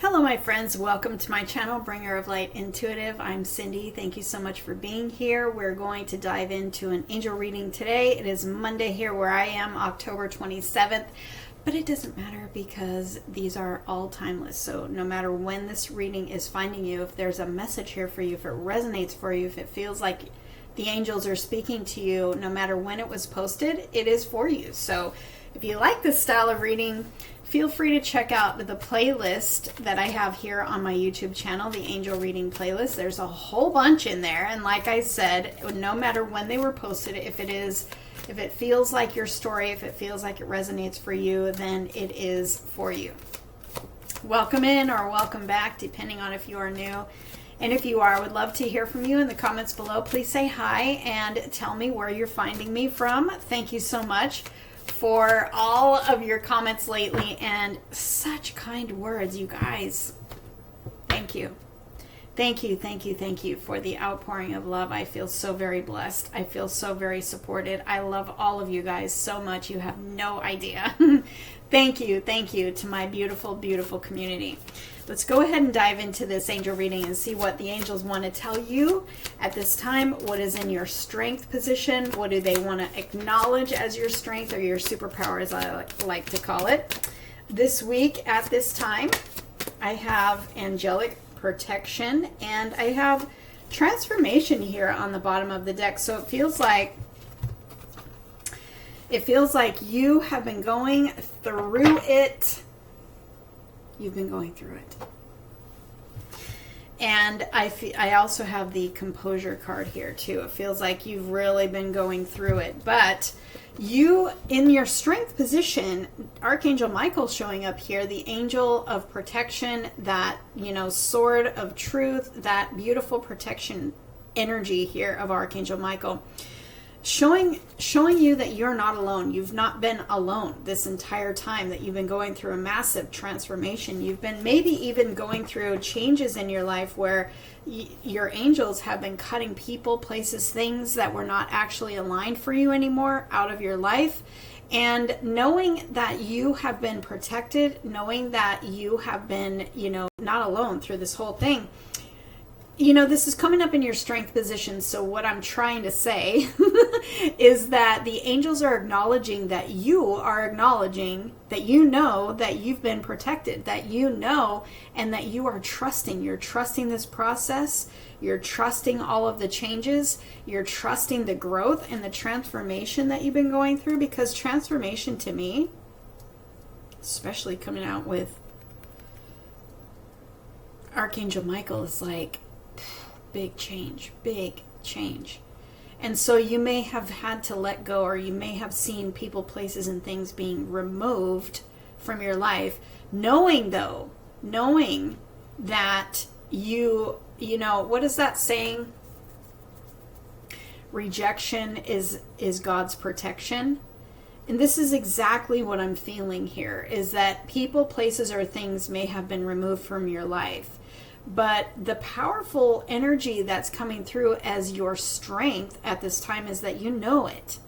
Hello my friends, welcome to my channel, Bringer of Light Intuitive. I'm Cindy. Thank you so much for being here. We're going to dive into an angel reading today. It is Monday here where I am, October 27th, but it doesn't matter because these are all timeless. So no matter when this reading is finding you, if there's a message here for you, if it resonates for you, if it feels like the angels are speaking to you, no matter when it was posted, it is for you. So if you like this style of reading, feel free to check out the playlist that I have here on my YouTube channel, the Angel Reading Playlist. There's a whole bunch in there, and like I said, no matter when they were posted, if it feels like your story, if it feels like it resonates for you, then it is for you. Welcome in or welcome back, depending on if you are new. And if you are, I would love to hear from you in the comments below. Please say hi and tell me where you're finding me from. Thank you so much for all of your comments lately and such kind words, you guys. Thank you. Thank you, thank you, thank you for the outpouring of love. I feel so very blessed. I feel so very supported. I love all of you guys so much. You have no idea. Thank you to my beautiful, beautiful community. Let's go ahead and dive into this angel reading and see what the angels want to tell you at this time. What is in your strength position? What do they want to acknowledge as your strength or your superpower, as I like to call it? This week at this time, I have angelic protection and I have transformation here on the bottom of the deck. So it feels like you have been going through it. You've been going through it. And I also have the composure card here too. It feels like you've really been going through it. But you, in your strength position, Archangel Michael showing up here, the angel of protection, that, sword of truth, that beautiful protection energy here of Archangel Michael. Showing you that you're not alone. You've not been alone this entire time, that you've been going through a massive transformation. You've been maybe even going through changes in your life where your angels have been cutting people, places, things that were not actually aligned for you anymore out of your life. And knowing that you have been protected, knowing that you have been, not alone through this whole thing. This is coming up in your strength position. So what I'm trying to say is that the angels are acknowledging that you are acknowledging that that you've been protected, that and that you are trusting. You're trusting this process. You're trusting all of the changes. You're trusting the growth and the transformation that you've been going through, because transformation to me, especially coming out with Archangel Michael, is like big change. And so you may have had to let go, or you may have seen people, places, and things being removed from your life, knowing that what is that saying? Rejection is God's protection. And this is exactly what I'm feeling here, is that people, places, or things may have been removed from your life. But the powerful energy that's coming through as your strength at this time is that you know it.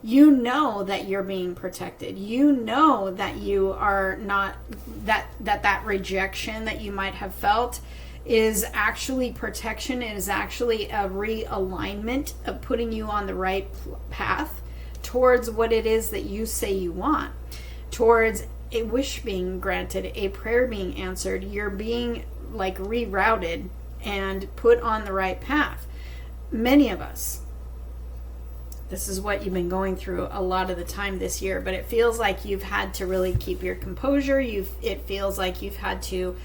You know that you're being protected. You know that you are not, that rejection that you might have felt is actually protection. It is actually a realignment of putting you on the right path towards what it is that you say you want, towards a wish being granted, a prayer being answered. You're being rerouted and put on the right path. Many of us, this is what you've been going through a lot of the time this year, but it feels like you've had to really keep your composure. It feels like you've had to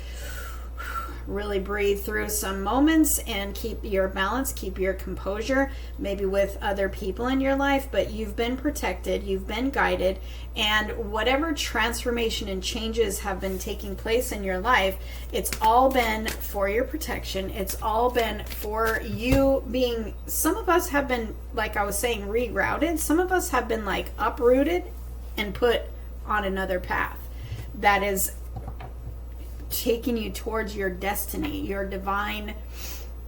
really breathe through some moments and keep your balance, keep your composure, maybe with other people in your life, but you've been protected, you've been guided, and whatever transformation and changes have been taking place in your life, it's all been for your protection. It's all been for you being, some of us have been, like I was saying, rerouted. Some of us have been uprooted and put on another path that is taking you towards your destiny, your divine,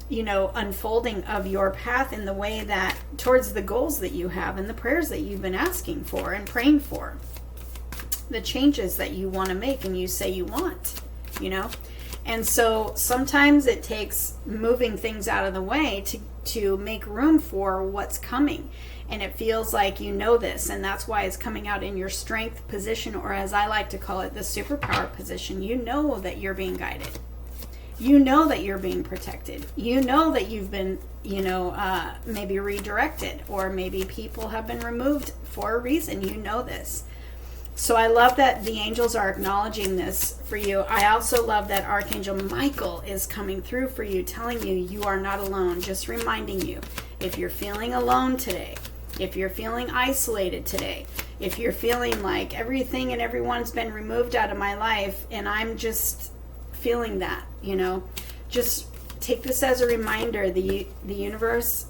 unfolding of your path in the way that towards the goals that you have and the prayers that you've been asking for and praying for, the changes that you want to make and you say you want. you know? And so sometimes it takes moving things out of the way to make room for what's coming. And it feels like you know this, and that's why it's coming out in your strength position, or as I like to call it, the superpower position. You know that you're being guided. You know that you're being protected. You know that you've been, maybe redirected, or maybe people have been removed for a reason. You know this. So I love that the angels are acknowledging this for you. I also love that Archangel Michael is coming through for you, telling you you are not alone, just reminding you, if you're feeling alone today, if you're feeling isolated today, if you're feeling like everything and everyone's been removed out of my life and I'm just feeling that, just take this as a reminder. The universe,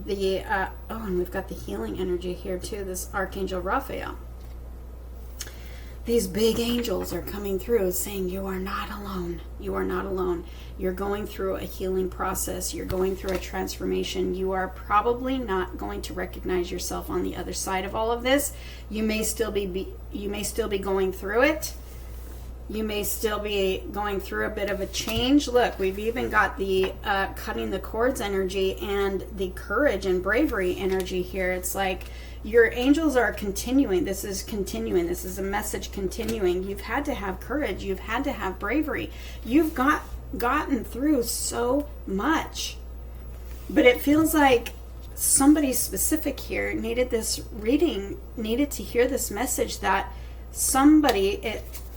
and we've got the healing energy here too, this Archangel Raphael. These big angels are coming through saying you are not alone. You are not alone. You're going through a healing process. You're going through a transformation. You are probably not going to recognize yourself on the other side of all of this. You may still be going through it. You may still be going through a bit of a change. Look, we've even got the cutting the cords energy and the courage and bravery energy here. It's like your angels are continuing. This is continuing. This is a message continuing. You've had to have courage. You've had to have bravery. You've gotten through so much. But it feels like somebody specific here needed this reading, needed to hear this message that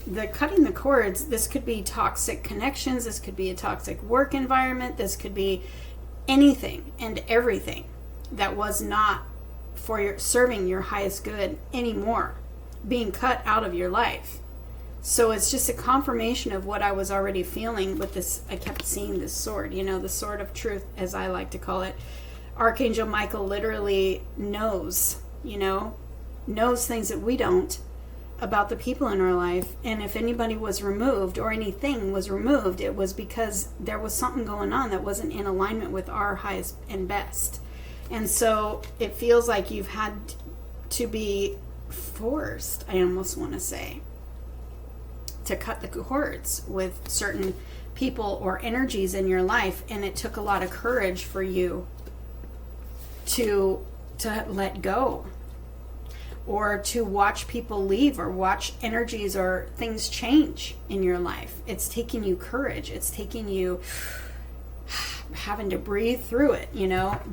the cutting the cords, this could be toxic connections, this could be a toxic work environment, this could be anything and everything that was not for serving your highest good anymore, being cut out of your life. So it's just a confirmation of what I was already feeling with this. I kept seeing this sword, the sword of truth, as I like to call it. Archangel Michael literally knows things that we don't about the people in our life. And if anybody was removed or anything was removed, it was because there was something going on that wasn't in alignment with our highest and best. And so it feels like you've had to be forced, I almost want to say, to cut the cords with certain people or energies in your life. And it took a lot of courage for you to let go, or to watch people leave, or watch energies or things change in your life. It's taking you courage. It's taking you having to breathe through it,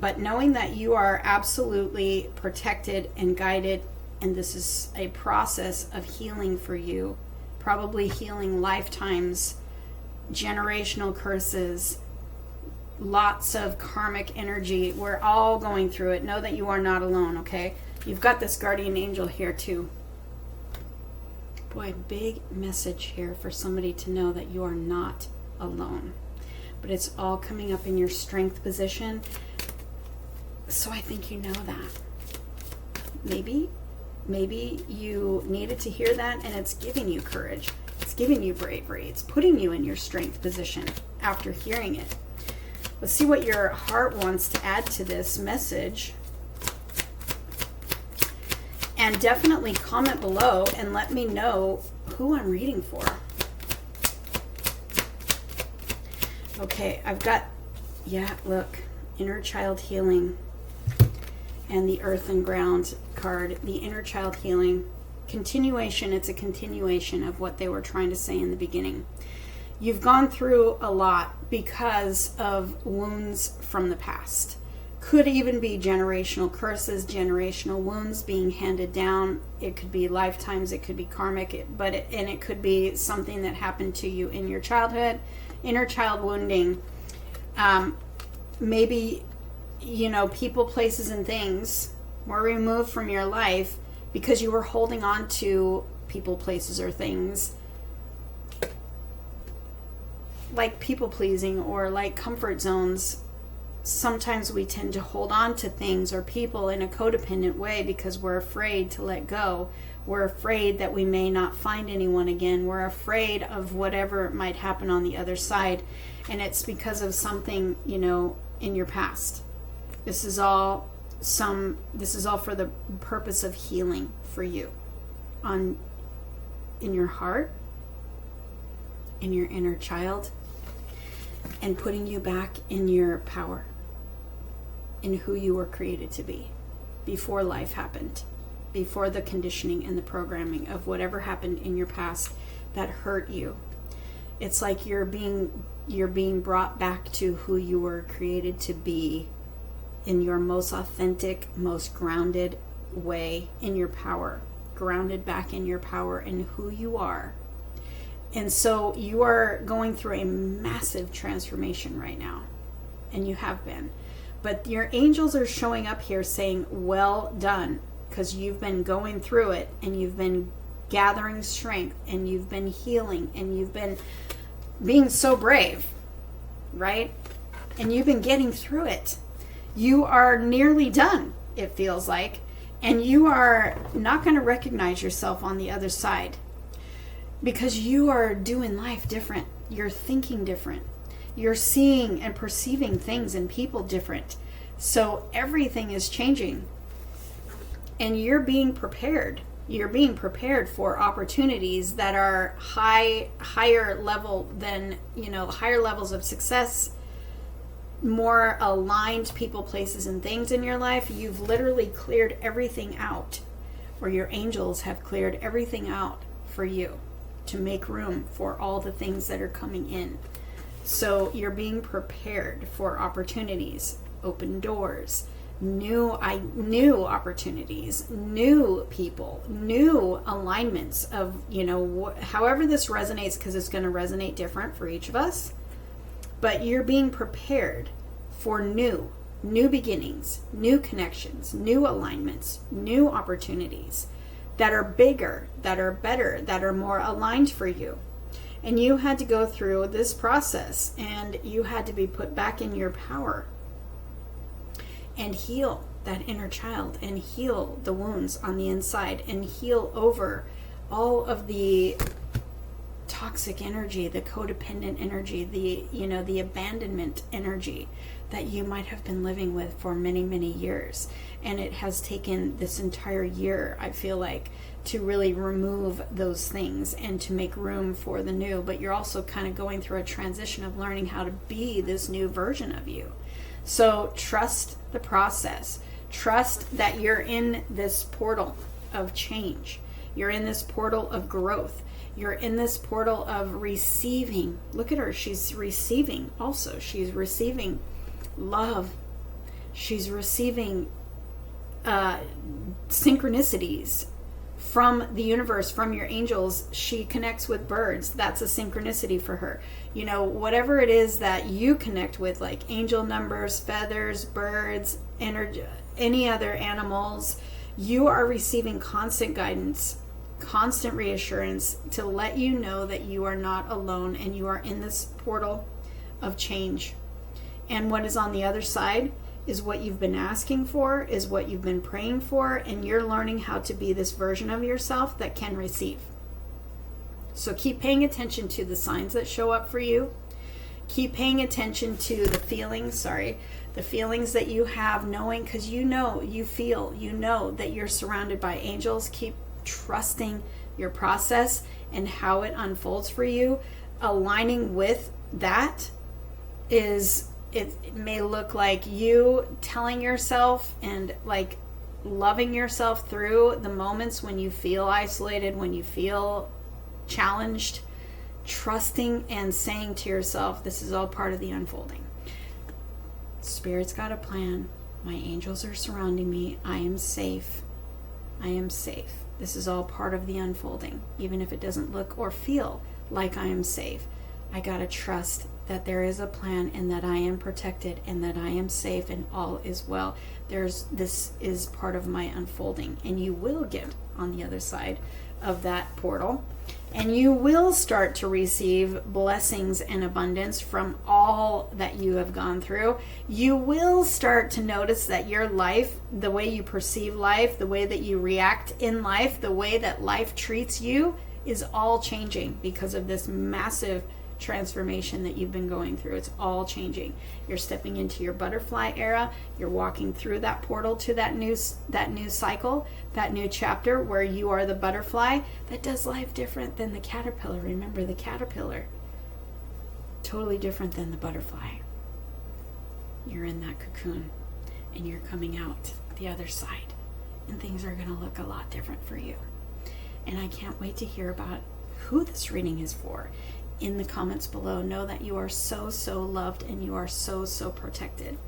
but knowing that you are absolutely protected and guided, and this is a process of healing for you, probably healing lifetimes, generational curses, lots of karmic energy. We're all going through it. Know that you are not alone, okay? You've got this guardian angel here too. Boy, big message here for somebody to know that you are not alone. But it's all coming up in your strength position. So I think you know that. Maybe you needed to hear that, and it's giving you courage. It's giving you bravery. It's putting you in your strength position after hearing it. Let's see what your heart wants to add to this message. And definitely comment below and let me know who I'm reading for. Okay, I've got, look, inner child healing and the earth and ground card. The inner child healing continuation. It's a continuation of what they were trying to say in the beginning. You've gone through a lot because of wounds from the past. Could even be generational curses, generational wounds being handed down. It could be lifetimes, it could be karmic, it could be something that happened to you in your childhood. Inner child wounding. Maybe, people, places, and things were removed from your life because you were holding on to people, places, or things like people pleasing or like comfort zones. Sometimes we tend to hold on to things or people in a codependent way because we're afraid to let go. We're afraid that we may not find anyone again. We're afraid of whatever might happen on the other side. And it's because of something, in your past. This is all for the purpose of healing for you in your heart, in your inner child and putting you back in your power, in who you were created to be before life happened, before the conditioning and the programming of whatever happened in your past that hurt you. It's like you're being brought back to who you were created to be in your most authentic, most grounded way, in your power, grounded back in your power and who you are. And so you are going through a massive transformation right now, and you have been. But your angels are showing up here saying, well done, because you've been going through it, and you've been gathering strength, and you've been healing, and you've been being so brave, right? And you've been getting through it. You are nearly done, it feels like, and you are not going to recognize yourself on the other side, because you are doing life different. You're thinking different. You're seeing and perceiving things and people different. So everything is changing. And you're being prepared. You're being prepared for opportunities that are higher level than, higher levels of success, more aligned people, places, and things in your life. You've literally cleared everything out, or your angels have cleared everything out for you to make room for all the things that are coming in. So you're being prepared for opportunities, open doors, new opportunities, new people, new alignments of, however this resonates, because it's going to resonate different for each of us. But you're being prepared for new beginnings, new connections, new alignments, new opportunities that are bigger, that are better, that are more aligned for you. And you had to go through this process, and you had to be put back in your power and heal that inner child, and heal the wounds on the inside, and heal over all of the toxic energy, the codependent energy, the abandonment energy that you might have been living with for many, many years. And it has taken this entire year, I feel like, to really remove those things and to make room for the new. But you're also kind of going through a transition of learning how to be this new version of you. So trust the process. Trust that you're in this portal of change. You're in this portal of growth. You're in this portal of receiving. Look at her. She's receiving also. She's receiving love. She's receiving synchronicities from the universe, from your angels. She connects with birds. That's a synchronicity for her. Whatever it is that you connect with, like angel numbers, feathers, birds, energy, any other animals, you are receiving constant guidance, constant reassurance to let you know that you are not alone, and you are in this portal of change. And what is on the other side is what you've been asking for, is what you've been praying for, and you're learning how to be this version of yourself that can receive. So keep paying attention to the signs that show up for you. Keep paying attention to the feelings that you have, knowing, because you know that you're surrounded by angels. Keep trusting your process and how it unfolds for you. Aligning with that is, it may look like you telling yourself and like loving yourself through the moments when you feel isolated, when you feel challenged, trusting and saying to yourself, this is all part of the unfolding. Spirit's got a plan. My angels are surrounding me. I am safe. I am safe. This is all part of the unfolding. Even if it doesn't look or feel like I am safe, I gotta trust that there is a plan, and that I am protected, and that I am safe, and all is well. This is part of my unfolding, and you will get on the other side of that portal, and you will start to receive blessings and abundance from all that you have gone through. You will start to notice that your life, the way you perceive life, the way that you react in life, the way that life treats you, is all changing because of this massive transformation that you've been going through. It's all changing. You're stepping into your butterfly era. You're walking through that portal to that new cycle, that new chapter where you are the butterfly that does life different than the caterpillar. Remember, the caterpillar totally different than the butterfly. You're in that cocoon and you're coming out the other side, and things are going to look a lot different for you. And I can't wait to hear about who this reading is for in the comments below. Know that you are so, so loved and you are so, so protected.